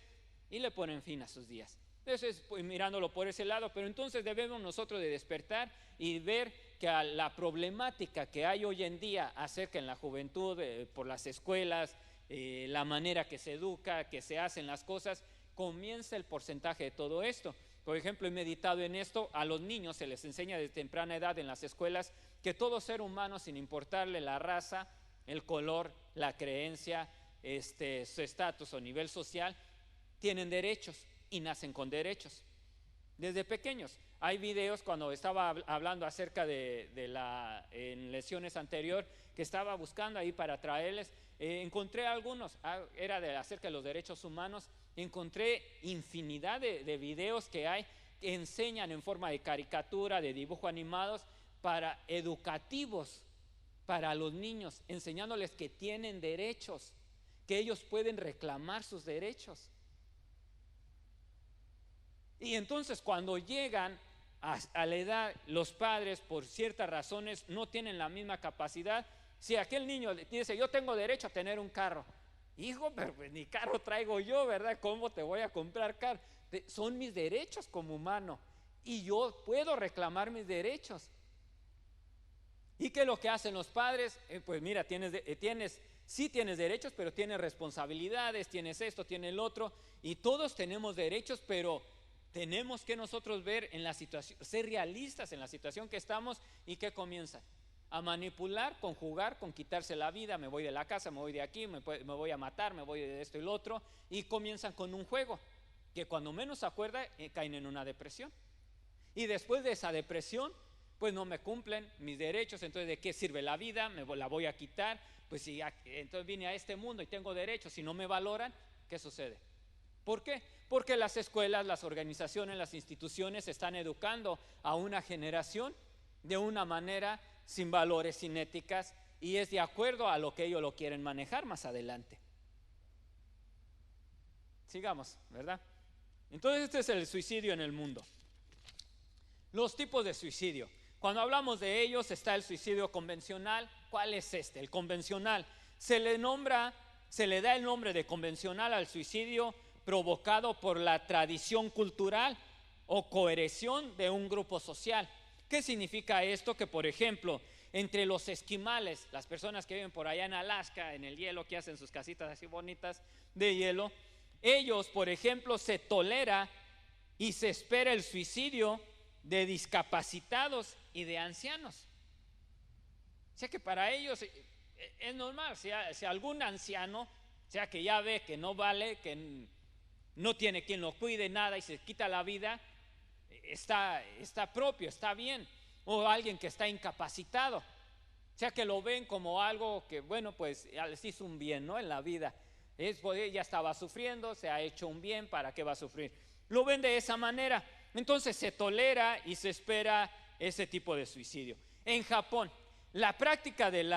Y le ponen fin a sus días. Eso es pues, mirándolo por ese lado. Pero entonces debemos nosotros de despertar y ver que a la problemática que hay hoy en día acerca en la juventud, por las escuelas, la manera que se educa, que se hacen las cosas, comienza el porcentaje de todo esto. Por ejemplo, he meditado en esto. A los niños se les enseña desde temprana edad en las escuelas que todo ser humano, sin importarle la raza, el color, la creencia, su estatus o nivel social, tienen derechos y nacen con derechos desde pequeños. Hay videos, cuando estaba hablando acerca en lecciones anteriores, que estaba buscando ahí para traerles, encontré algunos, era acerca de los derechos humanos. Encontré infinidad de videos que hay que enseñan en forma de caricatura, de dibujo animados, para educativos, para los niños, enseñándoles que tienen derechos, que ellos pueden reclamar sus derechos. Y entonces cuando llegan a la edad, los padres por ciertas razones no tienen la misma capacidad. Si aquel niño dice, yo tengo derecho a tener un carro, hijo, pero pues ni carro traigo yo, ¿verdad? ¿Cómo te voy a comprar carro? Son mis derechos como humano y yo puedo reclamar mis derechos. ¿Y qué es lo que hacen los padres? Pues mira, sí tienes derechos, pero tienes responsabilidades, tienes esto, tienes el otro, y todos tenemos derechos, pero tenemos que nosotros ver en la situación, ser realistas en la situación que estamos. ¿Y qué comienza? A manipular, con jugar, con quitarse la vida. Me voy de la casa, me voy de aquí, me voy a matar, me voy de esto y lo otro. Y comienzan con un juego que cuando menos se acuerda caen en una depresión. Y después de esa depresión, pues no me cumplen mis derechos. Entonces, ¿de qué sirve la vida? La voy a quitar. Pues si entonces vine a este mundo y tengo derechos, si no me valoran, ¿qué sucede? ¿Por qué? Porque las escuelas, las organizaciones, las instituciones están educando a una generación de una manera sin valores, sin éticas, y es de acuerdo a lo que ellos lo quieren manejar más adelante. Sigamos, ¿verdad? Entonces este es el suicidio en el mundo. Los tipos de suicidio. Cuando hablamos de ellos está el suicidio convencional. ¿Cuál es este? El convencional. Se le da el nombre de convencional al suicidio provocado por la tradición cultural o coerción de un grupo social. ¿Qué significa esto? Que por ejemplo, entre los esquimales, las personas que viven por allá en Alaska, en el hielo, que hacen sus casitas así bonitas de hielo, ellos, por ejemplo, se tolera y se espera el suicidio de discapacitados y de ancianos. O sea que para ellos es normal. Si algún anciano, o sea que ya ve que no vale, que no tiene quien lo cuide, nada, y se quita la vida, está propio, está bien. O alguien que está incapacitado, o sea que lo ven como algo que, bueno, pues ya les hizo un bien, ¿no? En la vida. Ya estaba sufriendo, se ha hecho un bien, ¿para qué va a sufrir? Lo ven de esa manera. Entonces se tolera y se espera ese tipo de suicidio. En Japón, la práctica del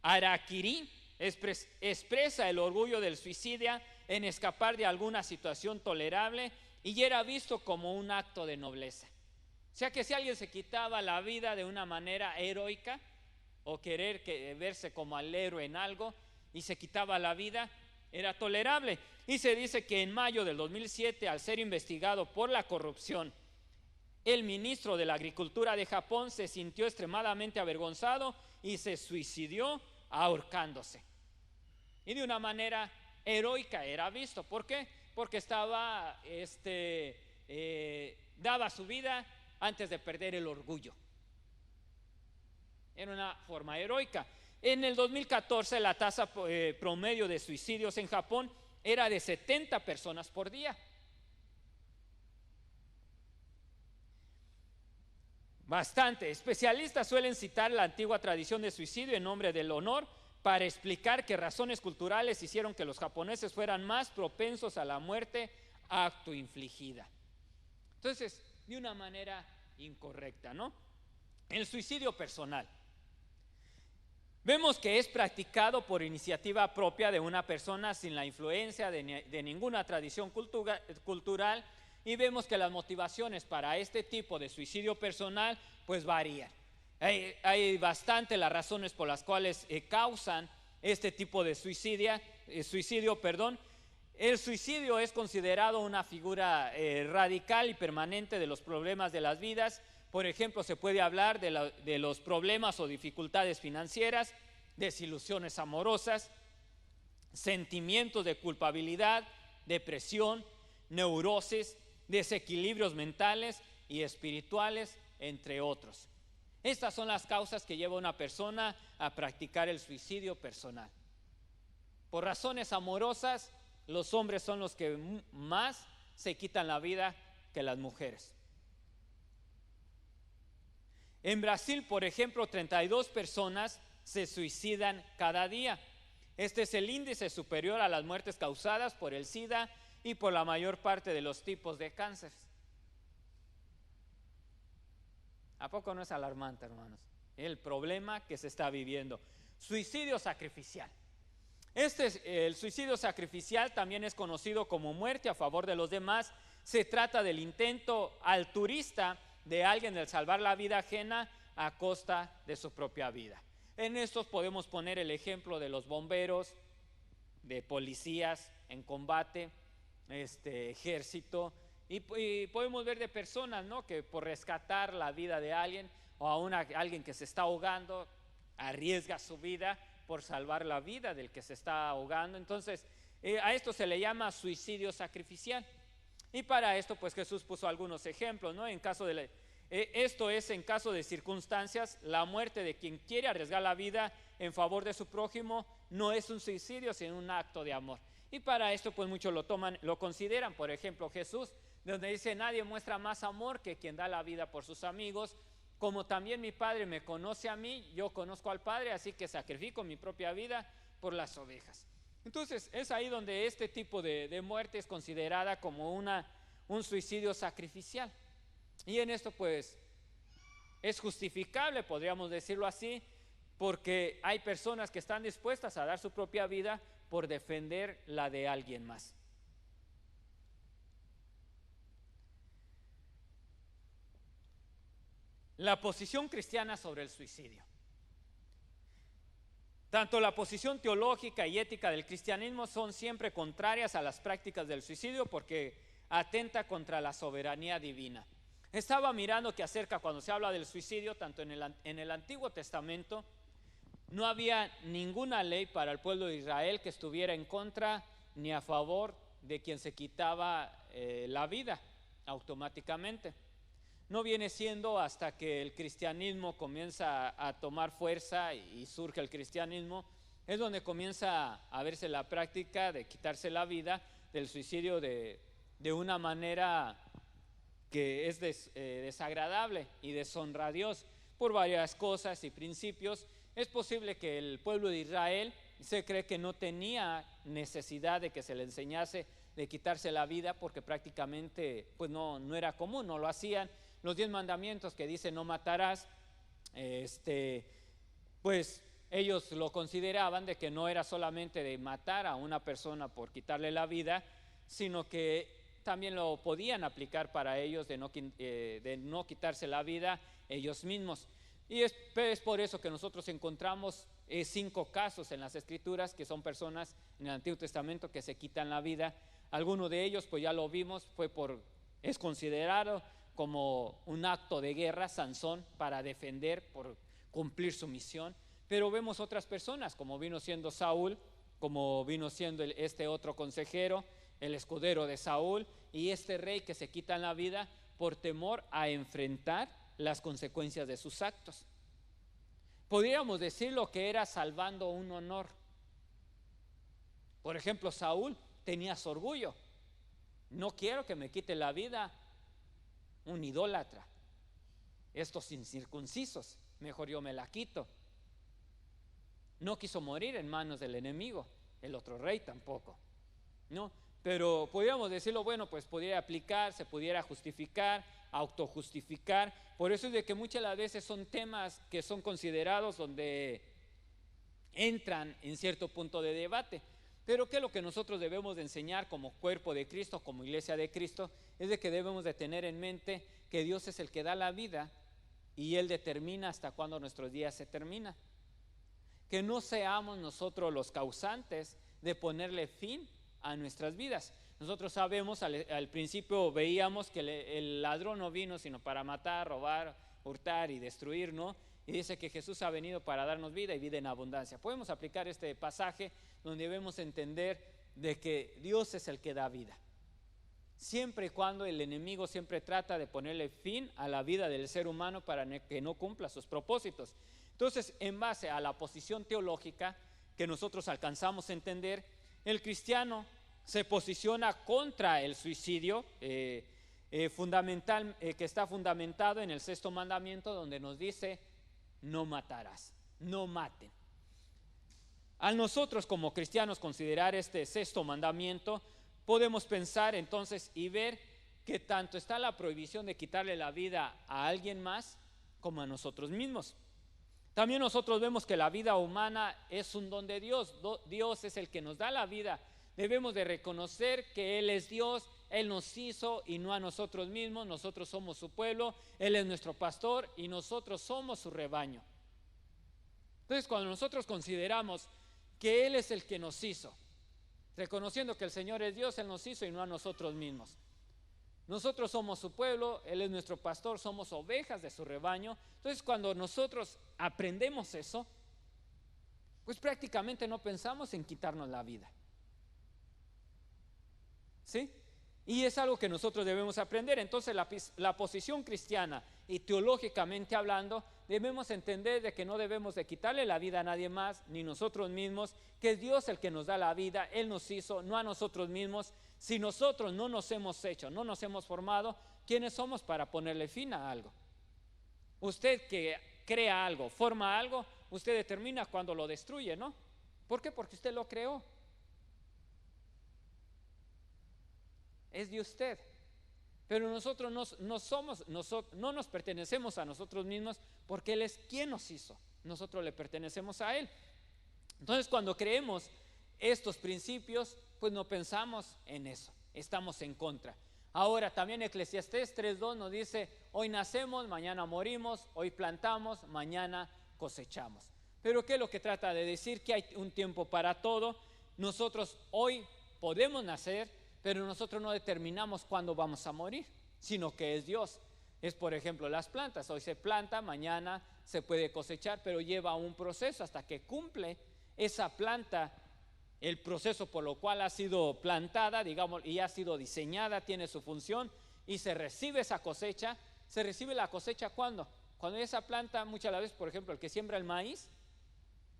harakiri expresa el orgullo del suicida en escapar de alguna situación tolerable y era visto como un acto de nobleza. O sea que si alguien se quitaba la vida de una manera heroica o querer verse como el héroe en algo y se quitaba la vida, era tolerable. Y se dice que en mayo del 2007, al ser investigado por la corrupción el ministro de la Agricultura de Japón se sintió extremadamente avergonzado y se suicidó ahorcándose. Y de una manera heroica era visto. ¿Por qué? Porque daba su vida antes de perder el orgullo. Era una forma heroica. En el 2014 la tasa promedio de suicidios en Japón era de 70 personas por día. Bastante. Especialistas suelen citar la antigua tradición de suicidio en nombre del honor para explicar que razones culturales hicieron que los japoneses fueran más propensos a la muerte autoinfligida. Entonces, de una manera incorrecta, ¿no? El suicidio personal. Vemos que es practicado por iniciativa propia de una persona sin la influencia de ninguna tradición cultural, y vemos que las motivaciones para este tipo de suicidio personal pues varían. Hay bastante las razones por las cuales causan este tipo de suicidio. El suicidio es considerado una figura radical y permanente de los problemas de las vidas. Por ejemplo, se puede hablar de los problemas o dificultades financieras, desilusiones amorosas, sentimientos de culpabilidad, depresión, neurosis, desequilibrios mentales y espirituales, entre otros. Estas son las causas que lleva a una persona a practicar el suicidio personal. Por razones amorosas, los hombres son los que más se quitan la vida que las mujeres. En Brasil, por ejemplo, 32 personas se suicidan cada día. Este es el índice superior a las muertes causadas por el SIDA y por la mayor parte de los tipos de cáncer. ¿A poco no es alarmante, hermanos? El problema que se está viviendo. Suicidio sacrificial. El suicidio sacrificial también es conocido como muerte a favor de los demás. Se trata del intento altruista de alguien de salvar la vida ajena a costa de su propia vida. En estos podemos poner el ejemplo de los bomberos, de policías en combate, ejército, y podemos ver de personas, ¿no?, que por rescatar la vida de alguien o a alguien que se está ahogando arriesga su vida por salvar la vida del que se está ahogando. Entonces a esto se le llama suicidio sacrificial. Y para esto pues Jesús puso algunos ejemplos, ¿no? Esto es en caso de circunstancias, la muerte de quien quiere arriesgar la vida en favor de su prójimo no es un suicidio, sino un acto de amor. Y para esto pues muchos lo consideran. Por ejemplo, Jesús, donde dice: nadie muestra más amor que quien da la vida por sus amigos. Como también mi Padre me conoce a mí, yo conozco al Padre, así que sacrifico mi propia vida por las ovejas. Entonces es ahí donde este tipo de muerte es considerada como un suicidio sacrificial. Y en esto pues es justificable, podríamos decirlo así, porque hay personas que están dispuestas a dar su propia vida por defender la de alguien más. La posición cristiana sobre el suicidio. Tanto la posición teológica y ética del cristianismo son siempre contrarias a las prácticas del suicidio porque atenta contra la soberanía divina. Estaba mirando que cuando se habla del suicidio, tanto en el Antiguo Testamento, no había ninguna ley para el pueblo de Israel que estuviera en contra ni a favor de quien se quitaba la vida automáticamente. No viene siendo hasta que el cristianismo comienza a tomar fuerza y surge el cristianismo, es donde comienza a verse la práctica de quitarse la vida, del suicidio de una manera que es desagradable y deshonra a Dios por varias cosas y principios. Es posible que el pueblo de Israel se cree que no tenía necesidad de que se le enseñase de quitarse la vida porque prácticamente pues no era común, no lo hacían. Los 10 mandamientos que dicen no matarás, pues ellos lo consideraban de que no era solamente de matar a una persona por quitarle la vida, sino que también lo podían aplicar para ellos de no quitarse la vida ellos mismos. Y es por eso que nosotros encontramos 5 casos en las Escrituras que son personas en el Antiguo Testamento que se quitan la vida. Alguno de ellos, pues ya lo vimos, es considerado como un acto de guerra, Sansón, para defender, por cumplir su misión. Pero vemos otras personas, como vino siendo Saúl, como vino siendo este otro consejero, el escudero de Saúl, y este rey que se quita la vida por temor a enfrentar las consecuencias de sus actos. Podríamos decirlo que era salvando un honor. Por ejemplo, Saúl tenía su orgullo. No quiero que me quite la vida un idólatra, estos incircuncisos, mejor yo me la quito. No quiso morir en manos del enemigo, el otro rey tampoco, ¿no? Pero podríamos decirlo, bueno, pues pudiera aplicar, se pudiera justificar, autojustificar. Por eso es de que muchas de las veces son temas que son considerados donde entran en cierto punto de debate. Pero ¿qué es lo que nosotros debemos de enseñar como cuerpo de Cristo, como iglesia de Cristo? Es de que debemos de tener en mente que Dios es el que da la vida y Él determina hasta cuándo nuestros días se terminan. Que no seamos nosotros los causantes de ponerle fin a nuestras vidas. Nosotros sabemos, al principio veíamos que el ladrón no vino sino para matar, robar, hurtar y destruir, ¿no? Y dice que Jesús ha venido para darnos vida y vida en abundancia. Podemos aplicar este pasaje donde debemos entender de que Dios es el que da vida. Siempre y cuando el enemigo siempre trata de ponerle fin a la vida del ser humano para que no cumpla sus propósitos. Entonces, en base a la posición teológica que nosotros alcanzamos a entender, el cristiano se posiciona contra el suicidio fundamental, que está fundamentado en el 6º mandamiento, donde nos dice: no matarás, no maten. Al nosotros como cristianos considerar este 6º mandamiento, podemos pensar entonces y ver que tanto está la prohibición de quitarle la vida a alguien más como a nosotros mismos. También nosotros vemos que la vida humana es un don de Dios. Dios es el que nos da la vida. Debemos de reconocer que Él es Dios, Él nos hizo y no a nosotros mismos. Nosotros somos su pueblo, Él es nuestro pastor y nosotros somos su rebaño. Entonces, cuando nosotros consideramos que Él es el que nos hizo, reconociendo que el Señor es Dios, Él nos hizo y no a nosotros mismos. Nosotros somos su pueblo, Él es nuestro pastor, somos ovejas de su rebaño. Entonces, cuando nosotros aprendemos eso, pues prácticamente no pensamos en quitarnos la vida. ¿Sí? Y es algo que nosotros debemos aprender. Entonces, la posición cristiana y teológicamente hablando, debemos entender de que no debemos de quitarle la vida a nadie más, ni nosotros mismos, que es Dios el que nos da la vida, Él nos hizo, no a nosotros mismos. Si nosotros no nos hemos hecho, no nos hemos formado, ¿quiénes somos para ponerle fin a algo? Usted que crea algo, forma algo, usted determina cuando lo destruye, ¿no? ¿Por qué? Porque usted lo creó. Es de usted. Pero nosotros no nos pertenecemos a nosotros mismos, porque Él es quien nos hizo. Nosotros le pertenecemos a Él. Entonces, cuando creemos estos principios, pues no pensamos en eso, estamos en contra. Ahora también Eclesiastés 3:2 nos dice: hoy nacemos, mañana morimos, hoy plantamos, mañana cosechamos. Pero ¿qué es lo que trata de decir? Que hay un tiempo para todo. Nosotros hoy podemos nacer, pero nosotros no determinamos cuándo vamos a morir, sino que es Dios. Es, por ejemplo, las plantas. Hoy se planta, mañana se puede cosechar, pero lleva un proceso hasta que cumple esa planta el proceso por lo cual ha sido plantada, digamos, y ha sido diseñada, tiene su función, y se recibe esa cosecha. Se recibe la cosecha ¿cuándo? Cuando esa planta, muchas veces, por ejemplo, el que siembra el maíz,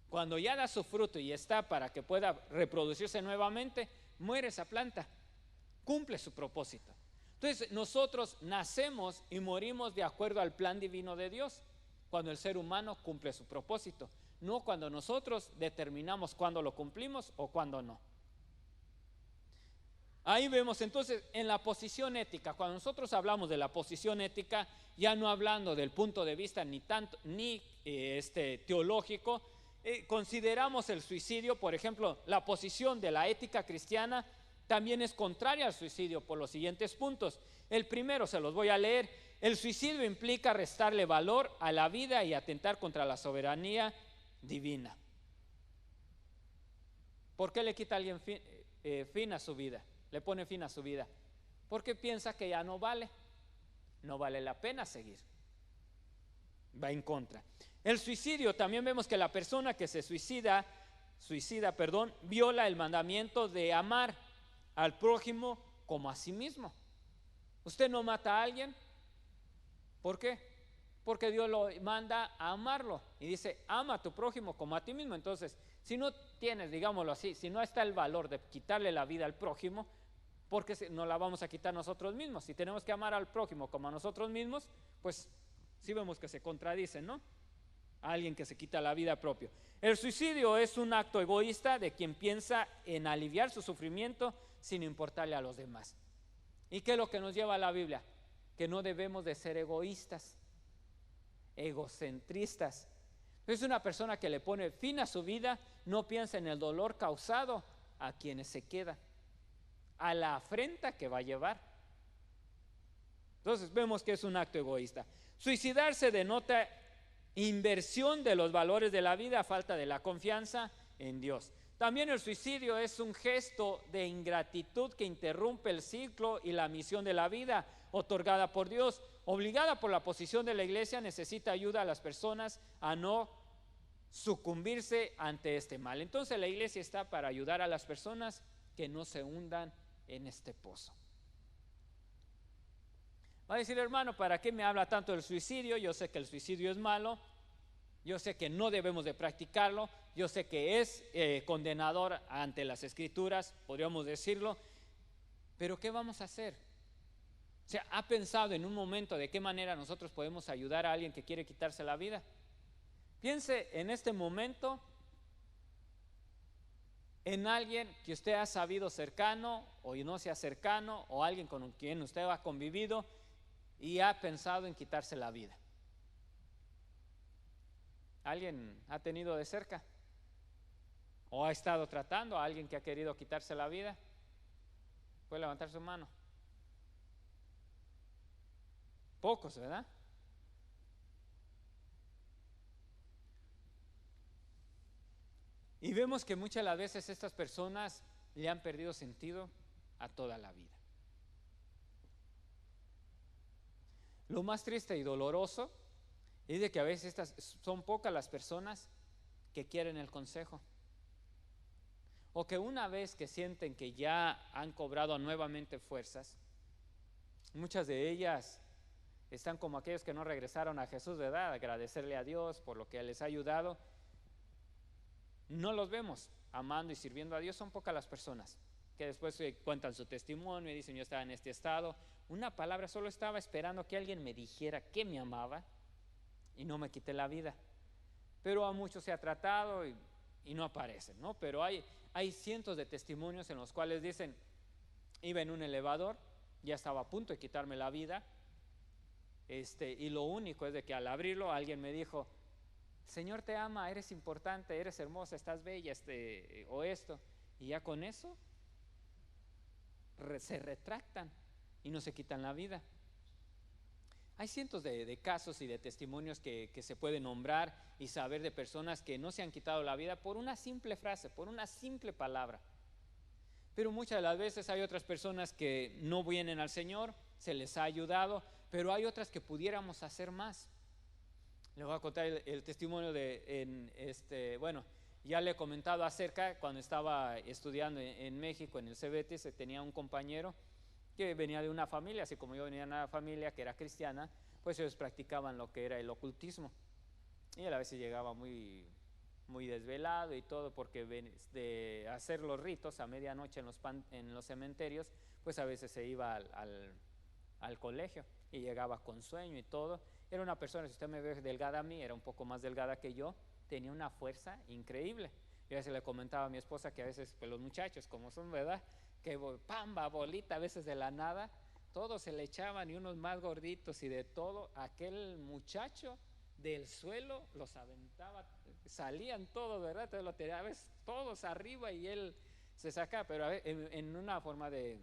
cuando ya da su fruto y está para que pueda reproducirse nuevamente, muere esa planta, cumple su propósito. Entonces nosotros nacemos y morimos de acuerdo al plan divino de Dios, cuando el ser humano cumple su propósito, no cuando nosotros determinamos cuándo lo cumplimos o cuándo no. Ahí vemos entonces en la posición ética. Cuando nosotros hablamos de la posición ética, ya no hablando del punto de vista ni teológico, consideramos el suicidio. Por ejemplo, la posición de la ética cristiana también es contraria al suicidio por los siguientes puntos. El primero se los voy a leer: el suicidio implica restarle valor a la vida y atentar contra la soberanía divina. ¿Por qué le quita a alguien fin a su vida? Le pone fin a su vida porque piensa que ya no vale. no vale la pena seguir. Va en contra. El suicidio, también vemos que la persona que se suicida, viola el mandamiento de amar al prójimo como a sí mismo. Usted no mata a alguien. ¿Por qué? Porque Dios lo manda a amarlo y dice, ama a tu prójimo como a ti mismo. Entonces, si no tienes, digámoslo así, si no está el valor de quitarle la vida al prójimo, porque no la vamos a quitar nosotros mismos. Si tenemos que amar al prójimo como a nosotros mismos, pues sí vemos que se contradicen, ¿no? A alguien que se quita la vida propia. El suicidio es un acto egoísta de quien piensa en aliviar su sufrimiento sin importarle a los demás. ¿Y qué es lo que nos lleva a la Biblia? Que no debemos de ser egoístas, egocentristas. Es una persona que le pone fin a su vida, no piensa en el dolor causado a quienes se quedan, a la afrenta que va a llevar. Entonces vemos que es un acto egoísta. Suicidarse denota inversión de los valores de la vida, falta de la confianza en Dios. También el suicidio es un gesto de ingratitud que interrumpe el ciclo y la misión de la vida otorgada por Dios. Obligada por la posición de la iglesia, necesita ayuda a las personas a no sucumbirse ante este mal. Entonces la iglesia está para ayudar a las personas que no se hundan en este pozo. Va a decir, hermano, ¿para qué me habla tanto del suicidio? Yo sé que el suicidio es malo, yo sé que no debemos de practicarlo, yo sé que es condenador ante las escrituras, podríamos decirlo, pero ¿qué vamos a hacer? O sea, ¿ha pensado en un momento de qué manera nosotros podemos ayudar a alguien que quiere quitarse la vida? Piense en este momento en alguien que usted ha sabido cercano o no sea cercano, o alguien con quien usted ha convivido y ha pensado en quitarse la vida. ¿Alguien ha tenido de cerca? ¿O ha estado tratando a alguien que ha querido quitarse la vida? ¿Puede levantar su mano? Pocos, ¿verdad? Y vemos que muchas de las veces estas personas le han perdido sentido a toda la vida. Lo más triste y doloroso es de que a veces son pocas las personas que quieren el consejo, o que una vez que sienten que ya han cobrado nuevamente fuerzas, muchas de ellas están como aquellos que no regresaron a Jesús, ¿verdad? Agradecerle a Dios por lo que les ha ayudado. No los vemos amando y sirviendo a Dios. Son pocas las personas que después cuentan su testimonio y dicen, yo estaba en este estado, una palabra, solo estaba esperando que alguien me dijera que me amaba y no me quité la vida. Pero a muchos se ha tratado y no aparecen, ¿no? Pero hay cientos de testimonios en los cuales dicen, iba en un elevador, ya estaba a punto de quitarme la vida, y lo único es de que al abrirlo alguien me dijo, Señor te ama, eres importante, eres hermosa, estás bella, o esto, y ya con eso se retractan y no se quitan la vida. Hay cientos de casos y de testimonios que se pueden nombrar y saber de personas que no se han quitado la vida por una simple frase, por una simple palabra. Pero muchas de las veces hay otras personas que no vienen al Señor, se les ha ayudado, pero hay otras que pudiéramos hacer más. Les voy a contar el testimonio bueno, ya le he comentado acerca, cuando estaba estudiando en México, en el Cebetis, tenía un compañero que venía de una familia, así como yo venía de una familia que era cristiana, pues ellos practicaban lo que era el ocultismo. Y él a veces llegaba muy, muy desvelado y todo, porque de hacer los ritos a medianoche en los cementerios, pues a veces se iba al colegio y llegaba con sueño y todo. Era una persona, si usted me ve delgada a mí, era un poco más delgada que yo, tenía una fuerza increíble. Yo a veces le comentaba a mi esposa que a veces pues, los muchachos, como son, ¿verdad?, que pamba, bolita, a veces de la nada, todos se le echaban y unos más gorditos y de todo. Aquel muchacho del suelo los aventaba, salían todos, ¿verdad? Entonces lo tiraba, a veces todos arriba y él se sacaba, pero a veces, en una forma de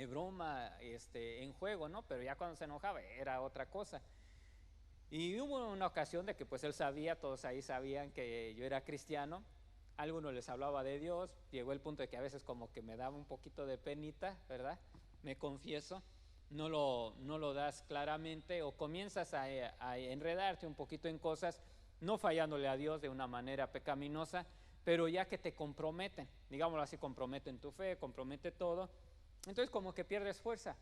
broma, en juego, ¿no? Pero ya cuando se enojaba era otra cosa. Y hubo una ocasión de que pues él sabía, todos ahí sabían que yo era cristiano. Algunos les hablaba de Dios, llegó el punto de que a veces como que me daba un poquito de penita, ¿verdad? Me confieso, no lo das claramente, o comienzas a enredarte un poquito en cosas, no fallándole a Dios de una manera pecaminosa, pero ya que te comprometen, digámoslo así, comprometen tu fe, compromete todo, entonces como que pierdes fuerza.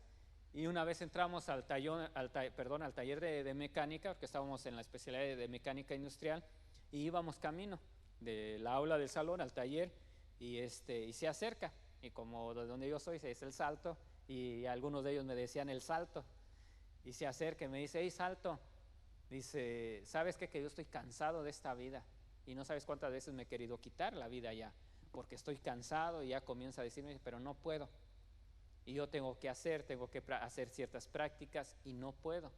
Y una vez entramos al taller de mecánica, porque estábamos en la especialidad de mecánica industrial, y íbamos camino de la aula del salón al taller, y se acerca, y como de donde yo soy es el Salto, y algunos de ellos me decían el Salto, y se acerca y me dice: hey, Salto, dice, ¿sabes qué? Que yo estoy cansado de esta vida, y no sabes cuántas veces me he querido quitar la vida ya, porque estoy cansado. Y ya comienza a decirme, pero no puedo, y yo tengo que hacer ciertas prácticas y no puedo.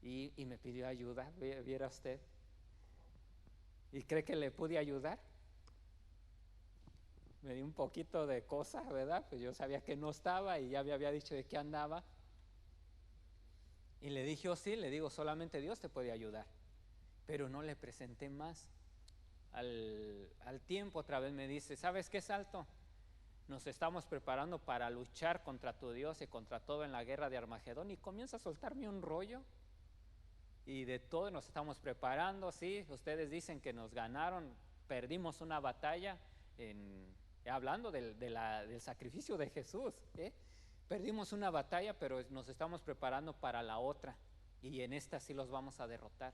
Y me pidió ayuda, viera usted. ¿Y cree que le pude ayudar? Me di un poquito de cosa, ¿verdad? Pues yo sabía que no estaba y ya me había dicho de qué andaba. Y le dije: oh, sí, le digo, solamente Dios te puede ayudar. Pero no le presenté más. Al tiempo otra vez me dice: ¿sabes qué, Salto? Nos estamos preparando para luchar contra tu Dios y contra todo en la guerra de Armagedón. Y comienza a soltarme un rollo. Y de todo nos estamos preparando. Sí, ustedes dicen que nos ganaron, perdimos una batalla, hablando del sacrificio de Jesús, perdimos una batalla, pero nos estamos preparando para la otra, y en esta sí los vamos a derrotar.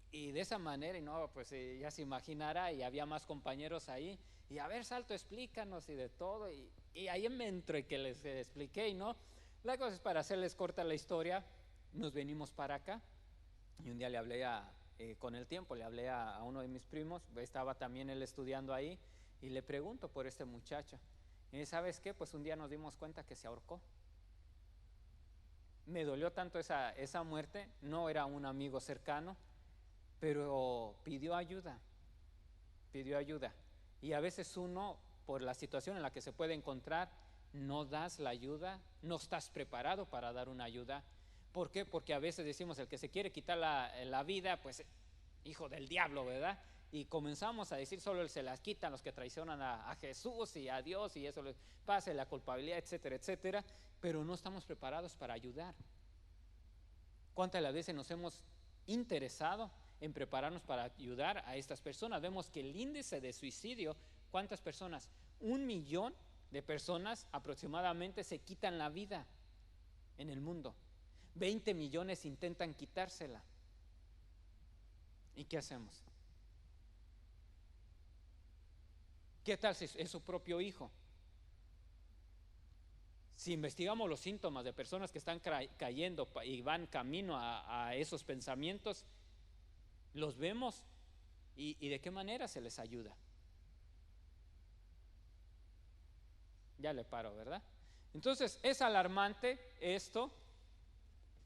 Y de esa manera, y no, pues ya se imaginará, y había más compañeros ahí, y a ver, Salto, explícanos, y de todo, y ahí me entro y que les expliqué, y no, la cosa es, para hacerles corta la historia, nos venimos para acá, y un día le hablé con el tiempo, le hablé a uno de mis primos, estaba también él estudiando ahí, y le pregunto por este muchacho, y ¿sabes qué? Pues un día nos dimos cuenta que se ahorcó. Me dolió tanto esa muerte, no era un amigo cercano, pero pidió ayuda, y a veces uno, por la situación en la que se puede encontrar, no das la ayuda, no estás preparado para dar una ayuda. ¿Por qué? Porque a veces decimos, el que se quiere quitar la vida, pues hijo del diablo, ¿verdad? Y comenzamos a decir, solo se las quitan los que traicionan a Jesús y a Dios, y eso les pasa, la culpabilidad, etcétera, etcétera, pero no estamos preparados para ayudar. ¿Cuántas de las veces nos hemos interesado en prepararnos para ayudar a estas personas? Vemos que el índice de suicidio, ¿cuántas personas? 1 millón de personas aproximadamente se quitan la vida en el mundo. 20 millones intentan quitársela. ¿Y qué hacemos? ¿Qué tal si es su propio hijo? Si investigamos los síntomas de personas que están cayendo y van camino a esos pensamientos, los vemos, y de qué manera se les ayuda. Ya le paro, ¿verdad? Entonces es alarmante esto.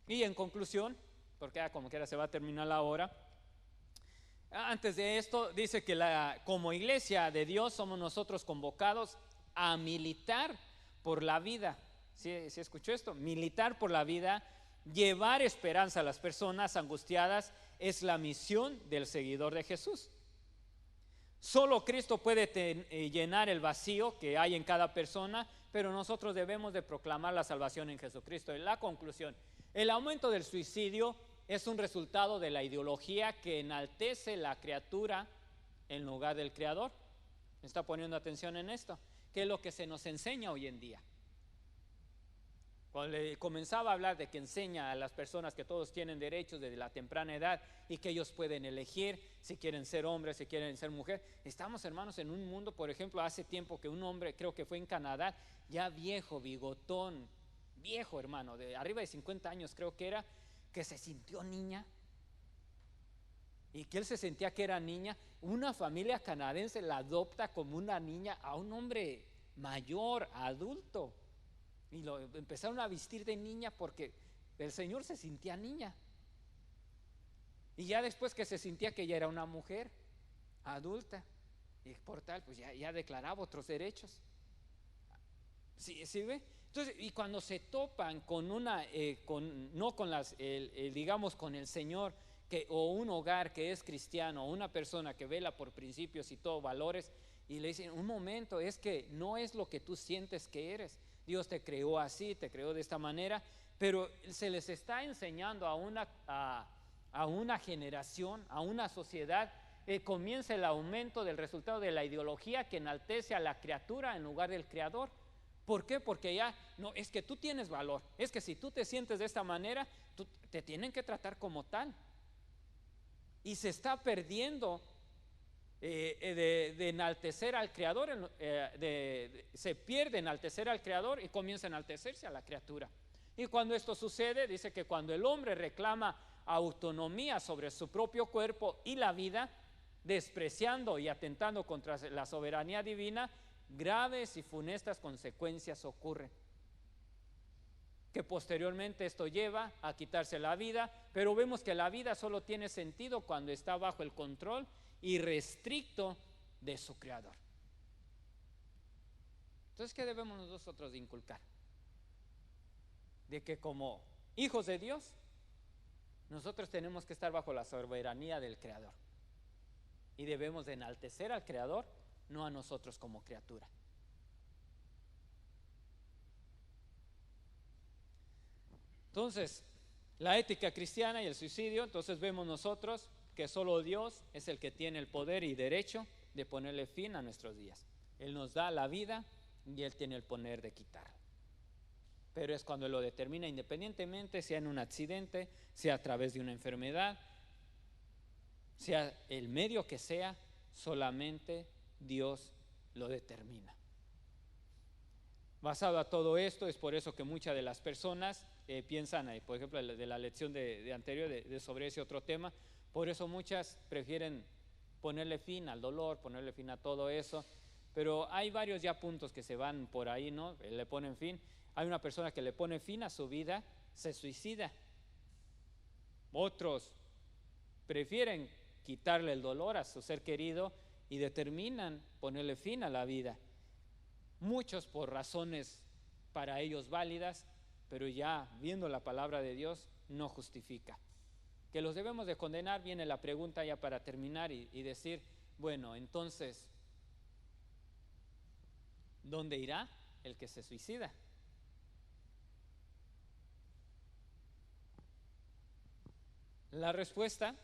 Y en conclusión, porque como quiera se va a terminar la hora, antes de esto dice que como iglesia de Dios somos nosotros convocados a militar por la vida. ¿Sí escuchó esto? Militar por la vida, llevar esperanza a las personas angustiadas, es la misión del seguidor de Jesús. Solo Cristo puede llenar el vacío que hay en cada persona, pero nosotros debemos de proclamar la salvación en Jesucristo. En la conclusión, el aumento del suicidio es un resultado de la ideología que enaltece la criatura en lugar del Creador. ¿Me está poniendo atención en esto? ¿Qué es lo que se nos enseña hoy en día? Cuando le comenzaba a hablar de que enseña a las personas que todos tienen derechos desde la temprana edad y que ellos pueden elegir si quieren ser hombres, si quieren ser mujer. Estamos, hermanos, en un mundo, por ejemplo, hace tiempo que un hombre, creo que fue en Canadá, ya viejo, bigotón, viejo, hermano, de arriba de 50 años creo que era, que se sintió niña, y que él se sentía que era niña. Una familia canadiense la adopta como una niña a un hombre mayor, adulto, y lo empezaron a vestir de niña porque el señor se sentía niña, y ya después que se sentía que ya era una mujer adulta, y por tal pues ya declaraba otros derechos. ¿Sí ve? Entonces, y cuando se topan con digamos con el Señor, o un hogar que es cristiano, o una persona que vela por principios y todo valores, y le dicen: un momento, es que no es lo que tú sientes que eres, Dios te creó así, te creó de esta manera, pero se les está enseñando a una generación, a una sociedad, comienza el aumento del resultado de la ideología que enaltece a la criatura en lugar del creador. ¿Por qué? Porque ya, no, es que tú tienes valor, es que si tú te sientes de esta manera, te tienen que tratar como tal. Y se está perdiendo de enaltecer al creador, se pierde enaltecer al creador y comienza a enaltecerse a la criatura. Y cuando esto sucede, dice que cuando el hombre reclama autonomía sobre su propio cuerpo y la vida, despreciando y atentando contra la soberanía divina, graves y funestas consecuencias ocurren. Que posteriormente esto lleva a quitarse la vida, pero vemos que la vida solo tiene sentido cuando está bajo el control irrestricto de su creador. Entonces, ¿qué debemos nosotros de inculcar? De que como hijos de Dios, nosotros tenemos que estar bajo la soberanía del creador y debemos de enaltecer al creador, no a nosotros como criatura. Entonces, la ética cristiana y el suicidio, entonces vemos nosotros que solo Dios es el que tiene el poder y derecho de ponerle fin a nuestros días. Él nos da la vida y Él tiene el poder de quitarla. Pero es cuando Él lo determina independientemente, sea en un accidente, sea a través de una enfermedad, sea el medio que sea, solamente Dios lo determina. Basado a todo esto, es por eso que muchas de las personas piensan, por ejemplo, de la lección de anterior sobre ese otro tema, por eso muchas prefieren ponerle fin al dolor, ponerle fin a todo eso, pero hay varios ya puntos que se van por ahí, ¿no? Le ponen fin. Hay una persona que le pone fin a su vida, se suicida. Otros prefieren quitarle el dolor a su ser querido y determinan ponerle fin a la vida. Muchos por razones para ellos válidas, pero ya viendo la palabra de Dios no justifica. Que los debemos de condenar, viene la pregunta ya para terminar y decir, bueno, entonces, ¿dónde irá el que se suicida? La respuesta